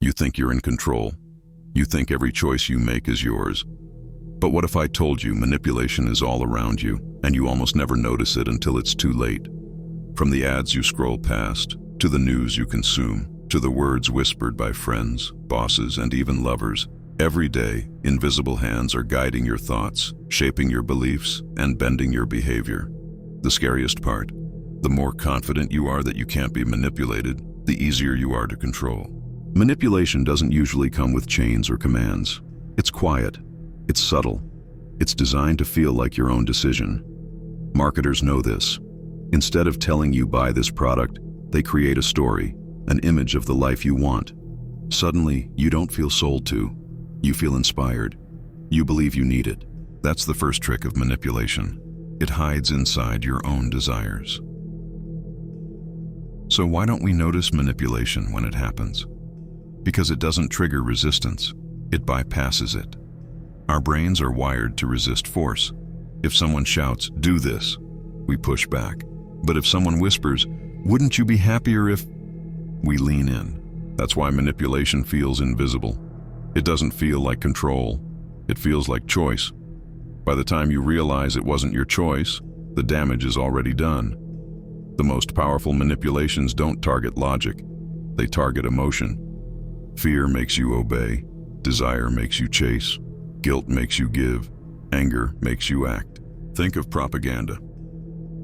You think you're in control. You think every choice you make is yours. But what if I told you manipulation is all around you, and you almost never notice it until it's too late? From the ads you scroll past, to the news you consume, to the words whispered by friends, bosses, and even lovers, every day, invisible hands are guiding your thoughts, shaping your beliefs, and bending your behavior. The scariest part, the more confident you are that you can't be manipulated, the easier you are to control. Manipulation doesn't usually come with chains or commands. It's quiet. It's subtle. It's designed to feel like your own decision. Marketers know this. Instead of telling you buy this product, they create a story, an image of the life you want. Suddenly, you don't feel sold to. You feel inspired. You believe you need it. That's the first trick of manipulation. It hides inside your own desires. So why don't we notice manipulation when it happens? Because it doesn't trigger resistance. It bypasses it. Our brains are wired to resist force. If someone shouts, "Do this," we push back. But if someone whispers, "Wouldn't you be happier if," we lean in. That's why manipulation feels invisible. It doesn't feel like control. It feels like choice. By the time you realize it wasn't your choice, the damage is already done. The most powerful manipulations don't target logic. They target emotion. Fear makes you obey. Desire makes you chase. Guilt makes you give. Anger makes you act. Think of propaganda.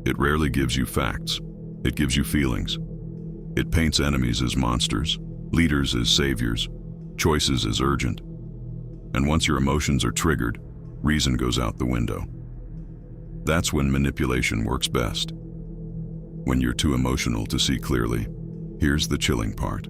It rarely gives you facts. It gives you feelings. It paints enemies as monsters, leaders as saviors, choices as urgent. And once your emotions are triggered, reason goes out the window. That's when manipulation works best. When you're too emotional to see clearly. Here's the chilling part.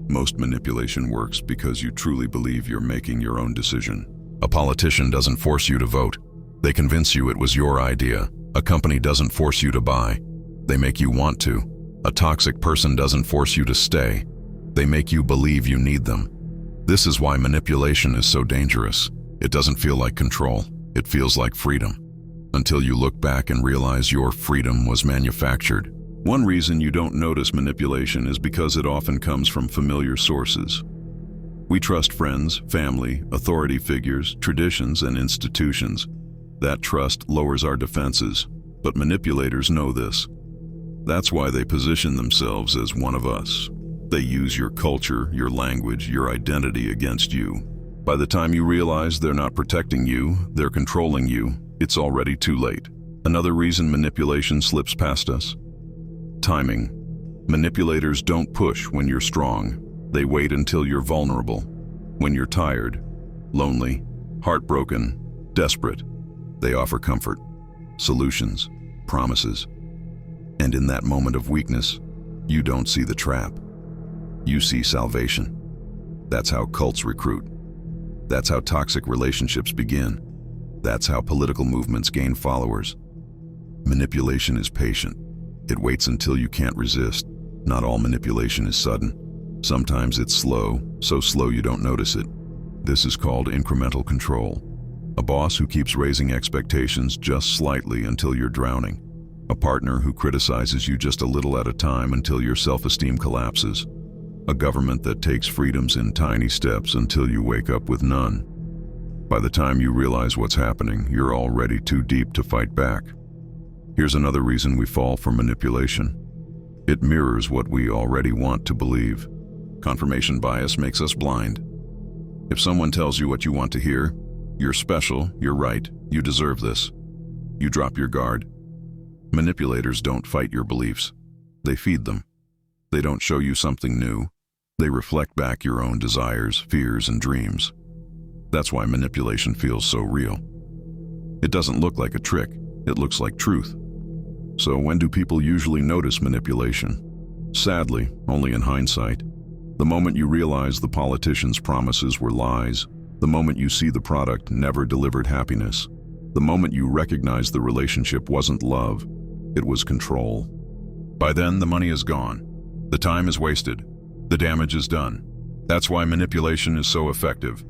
Most manipulation works because you truly believe you're making your own decision. A politician doesn't force you to vote. They convince you it was your idea. A company doesn't force you to buy. They make you want to. A toxic person doesn't force you to stay. They make you believe you need them. This is why manipulation is so dangerous. It doesn't feel like control. It feels like freedom. Until you look back and realize your freedom was manufactured. One reason you don't notice manipulation is because it often comes from familiar sources. We trust friends, family, authority figures, traditions, and institutions. That trust lowers our defenses, but manipulators know this. That's why they position themselves as one of us. They use your culture, your language, your identity against you. By the time you realize they're not protecting you, they're controlling you, it's already too late. Another reason manipulation slips past us. Timing. Manipulators don't push when you're strong. They wait until you're vulnerable. When you're tired, lonely, heartbroken, desperate, they offer comfort, solutions, promises. And in that moment of weakness, you don't see the trap. You see salvation. That's how cults recruit. That's how toxic relationships begin. That's how political movements gain followers. Manipulation is patient. It waits until you can't resist. Not all manipulation is sudden. Sometimes it's slow, so slow you don't notice it. This is called incremental control. A boss who keeps raising expectations just slightly until you're drowning. A partner who criticizes you just a little at a time until your self-esteem collapses. A government that takes freedoms in tiny steps until you wake up with none. By the time you realize what's happening, you're already too deep to fight back. Here's another reason we fall for manipulation. It mirrors what we already want to believe. Confirmation bias makes us blind. If someone tells you what you want to hear, you're special, you're right, you deserve this, you drop your guard. Manipulators don't fight your beliefs. They feed them. They don't show you something new. They reflect back your own desires, fears, and dreams. That's why manipulation feels so real. It doesn't look like a trick. It looks like truth. So when do people usually notice manipulation? Sadly, only in hindsight. The moment you realize the politician's promises were lies, the moment you see the product never delivered happiness, the moment you recognize the relationship wasn't love, it was control. By then, the money is gone. The time is wasted. The damage is done. That's why manipulation is so effective.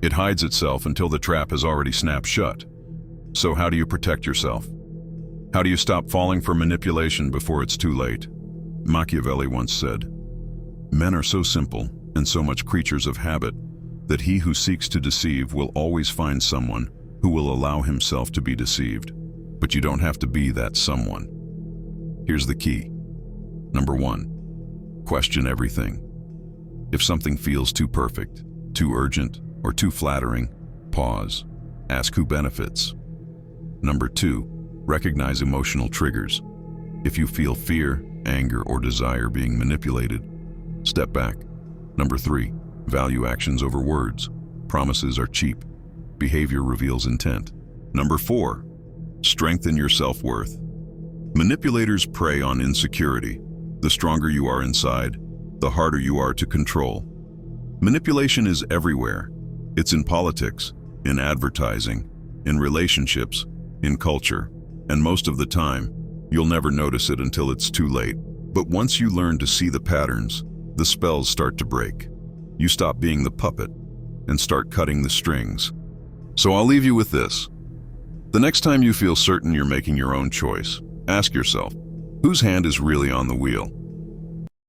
It hides itself until the trap has already snapped shut. So how do you protect yourself? How do you stop falling for manipulation before it's too late? Machiavelli once said, "Men are so simple, and so much creatures of habit that he who seeks to deceive will always find someone who will allow himself to be deceived. But you don't have to be that someone. Here's the key. Number 1, question everything. If something feels too perfect, too urgent, or too flattering, pause. Ask who benefits. Number 2, recognize emotional triggers. If you feel fear, anger, or desire being manipulated, step back. Number 3, value actions over words. Promises are cheap. Behavior reveals intent. Number 4, strengthen your self-worth. Manipulators prey on insecurity. The stronger you are inside, the harder you are to control. Manipulation is everywhere. It's in politics, in advertising, in relationships, in culture, and most of the time, you'll never notice it until it's too late. But once you learn to see the patterns, the spells start to break. You stop being the puppet and start cutting the strings. So I'll leave you with this. The next time you feel certain you're making your own choice, ask yourself, whose hand is really on the wheel?